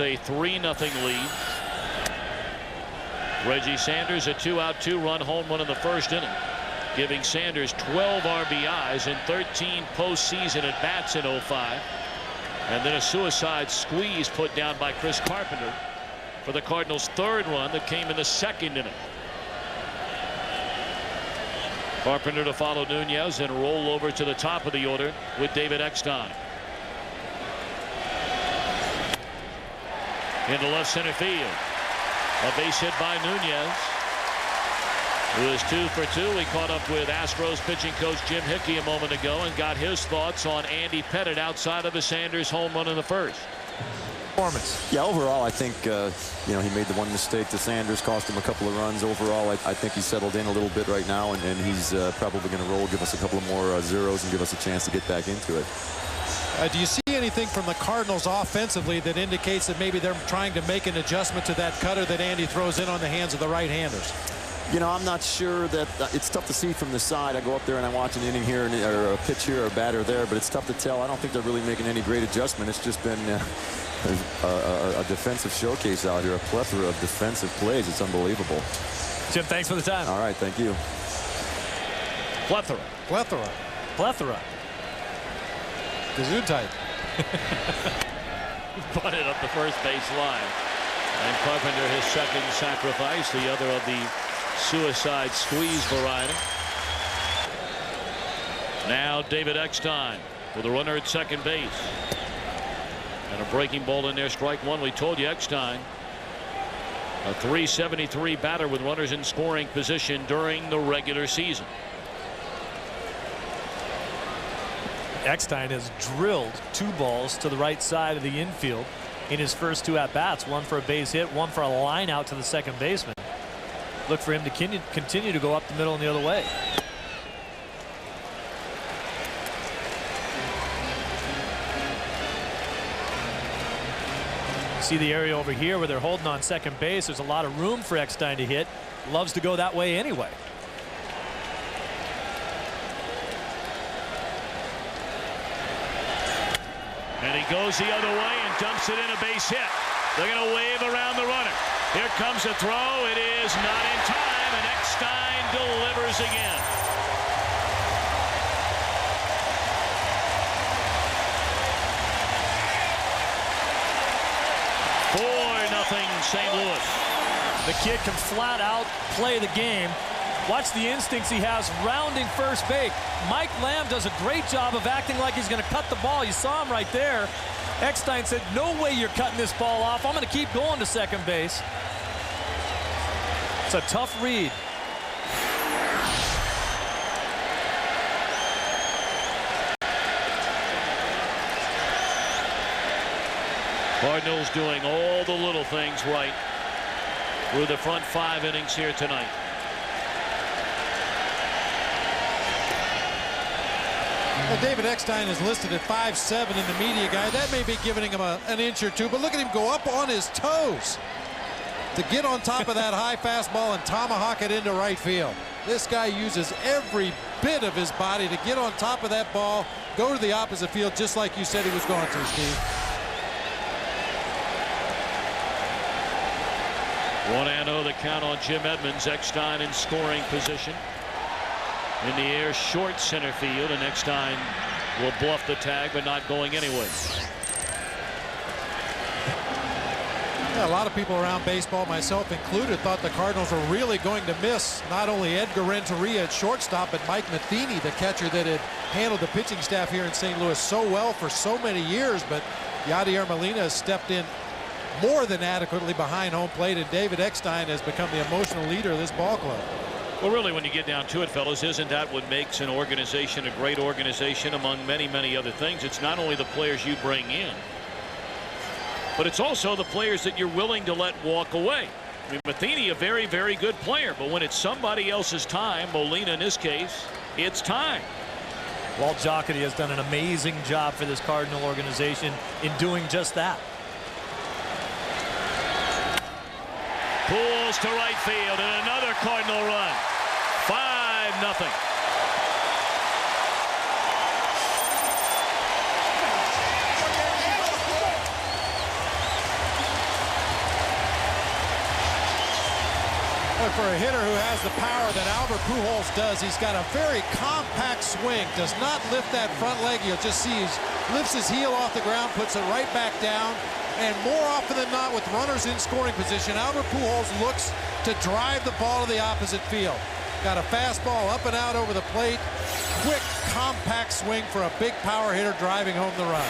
A 3-0 lead. Reggie Sanders, a 2-out, 2-run home run in the first inning, giving Sanders 12 RBIs and 13 postseason at bats in 05. And then a suicide squeeze put down by Chris Carpenter for the Cardinals' third run that came in the second inning. Carpenter to follow Nunez and roll over to the top of the order with David Eckstein. Into left center field. A base hit by Nunez, who is 2 for 2. He caught up with Astros pitching coach Jim Hickey a moment ago and got his thoughts on Andy Pettitte outside of the Sanders home run in the first. Performance. Yeah, overall, I think, he made the one mistake to Sanders, cost him a couple of runs. Overall, I think he's settled in a little bit right now, and he's probably going to roll, give us a couple of more zeros, and give us a chance to get back into it. Do you see anything from the Cardinals offensively that indicates that maybe they're trying to make an adjustment to that cutter that Andy throws in on the hands of the right-handers? I'm not sure that it's tough to see from the side. I go up there and I watch an inning here or a pitch here or a batter there, but it's tough to tell. I don't think they're really making any great adjustment. It's just been a defensive showcase out here, a plethora of defensive plays. It's unbelievable. Jim, thanks for the time. All right, thank you. Plethora. Plethora. Plethora. Gesundheit. Bunted up the first base line. And Carpenter his second sacrifice, the other of the suicide squeeze variety. Now David Eckstein with a runner at second base. And a breaking ball in there, strike one. We told you Eckstein, a .373 batter with runners in scoring position during the regular season. Eckstein has drilled 2 balls to the right side of the infield in his first 2 at-bats, one for a base hit, one for a line out to the second baseman. Look for him to continue to go up the middle and the other way. See the area over here where they're holding on second base. There's a lot of room for Eckstein to hit. Loves to go that way anyway. And he goes the other way and dumps it in, a base hit. They're going to wave around the runner. Here comes a throw. It is not in time, and Eckstein delivers again. St. Louis. The kid can flat out play the game. Watch the instincts he has rounding first base. Mike Lamb does a great job of acting like he's going to cut the ball. You saw him right there. Eckstein said, no way you're cutting this ball off. I'm going to keep going to second base. It's a tough read. Cardinals doing all the little things right through the front 5 innings here tonight. Well, David Eckstein is listed at 5'7" in the media guide. That may be giving him an inch or two, but look at him go up on his toes to get on top of that high fastball and tomahawk it into right field. This guy uses every bit of his body to get on top of that ball, go to the opposite field, just like you said he was going to, Steve. 1-0 the count on Jim Edmonds. Eckstein in scoring position. In the air, short center field, and Eckstein will bluff the tag, but not going anyway. Yeah, a lot of people around baseball, myself included, thought the Cardinals were really going to miss not only Edgar Renteria at shortstop, but Mike Matheny, the catcher that had handled the pitching staff here in St. Louis so well for so many years. But Yadier Molina has stepped in more than adequately behind home plate, and David Eckstein has become the emotional leader of this ball club. Well, really, when you get down to it, fellas, isn't that what makes an organization a great organization among many, many other things? It's not only the players you bring in, but it's also the players that you're willing to let walk away. I mean, Matheny, a very, very good player, but when it's somebody else's time, Molina in this case, it's time. Walt Jocketty has done an amazing job for this Cardinal organization in doing just that. Pulls to right field, and another Cardinal run. 5-0. But for a hitter who has the power that Albert Pujols does, he's got a very compact swing. Does not lift that front leg. You'll just see he lifts his heel off the ground, puts it right back down. And more often than not, with runners in scoring position, Albert Pujols looks to drive the ball to the opposite field. Got a fastball up and out over the plate. Quick, compact swing for a big power hitter driving home the run.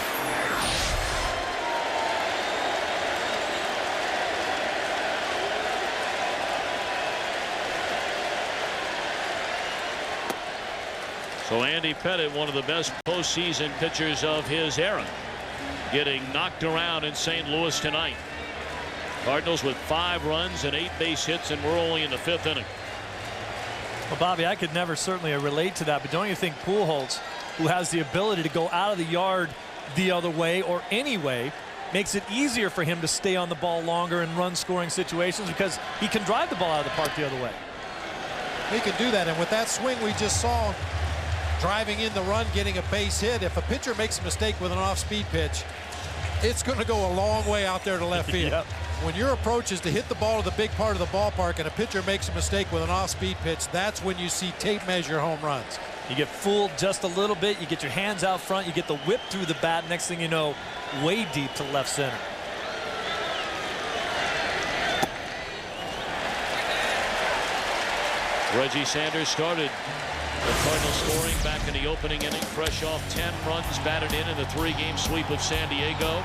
So Andy Pettitte, one of the best postseason pitchers of his era, getting knocked around in St. Louis tonight. Cardinals with 5 runs and 8 base hits, and we're only in the 5th inning. Well, Bobby, I could never certainly relate to that, but don't you think Pujols, who has the ability to go out of the yard the other way or any way, makes it easier for him to stay on the ball longer in run scoring situations because he can drive the ball out of the park the other way? He can do that, and with that swing we just saw, driving in the run, getting a base hit, if a pitcher makes a mistake with an off-speed pitch, it's going to go a long way out there to left field. Yep. When your approach is to hit the ball to the big part of the ballpark and a pitcher makes a mistake with an off-speed pitch, that's when you see tape measure home runs. You get fooled just a little bit, you get your hands out front, you get the whip through the bat, next thing you know, way deep to left center. Reggie Sanders started the Cardinals scoring back in the opening inning, fresh off 10 runs batted in the 3-game sweep of San Diego.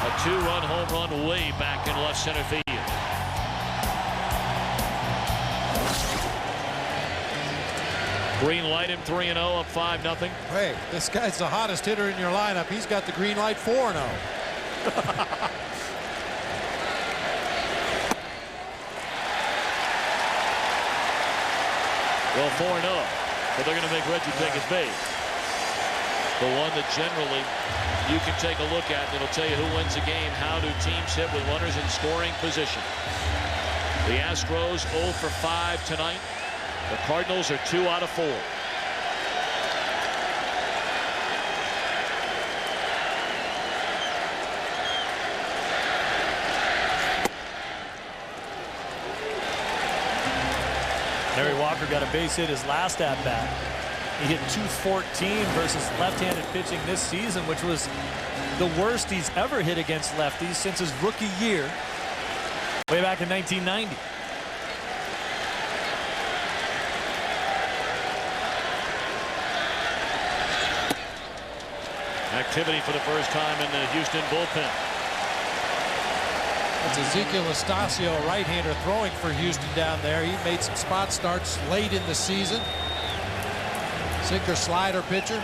A 2-run home run way back in left center field. Green light him 3-0, up 5-0. Hey, this guy's the hottest hitter in your lineup. He's got the green light 4-0. Well, 4-0. But they're going to make Reggie take his base. The one that generally you can take a look at, and it'll tell you who wins the game. How do teams hit with runners in scoring position? The Astros 0 for 5 tonight. The Cardinals are 2 out of 4. Larry Walker got a base hit his last at-bat. He hit .214 versus left-handed pitching this season, which was the worst he's ever hit against lefties since his rookie year, way back in 1990. Activity for the first time in the Houston bullpen. It's Ezekiel Estacio, right-hander, throwing for Houston down there. He made some spot starts late in the season. Sinker slider pitcher.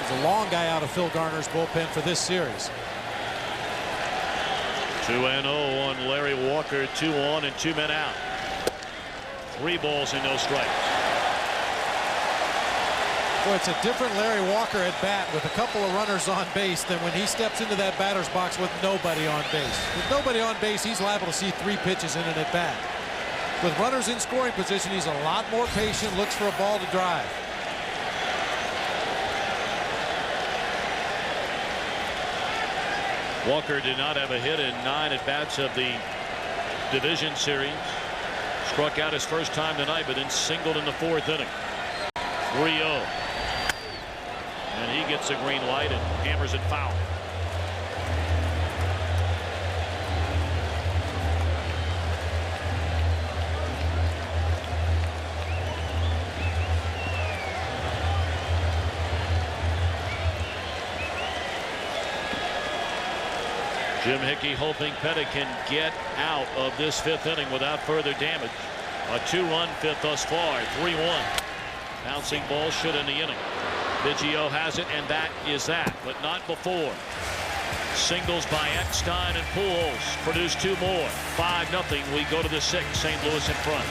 He's a long guy out of Phil Garner's bullpen for this series. 2-0 on Larry Walker, 2 on and 2 men out. 3 balls and no strikes. Boy, it's a different Larry Walker at bat with a couple of runners on base than when he steps into that batter's box with nobody on base. With nobody on base, he's liable to see 3 pitches in an at bat. With runners in scoring position, he's a lot more patient, looks for a ball to drive. Walker did not have a hit in 9 at-bats of the division series. Struck out his first time tonight, but then singled in the 4th inning. 3-0. And he gets a green light and hammers it foul. Jim Hickey hoping Pettitte can get out of this 5th inning without further damage. A 2-run 5th thus far, 3-1. Bouncing ball should end the inning. Biggio has it, and that is that, but not before. Singles by Eckstein and Pujols produce 2 more. 5-0. We go to the 6th. St. Louis in front.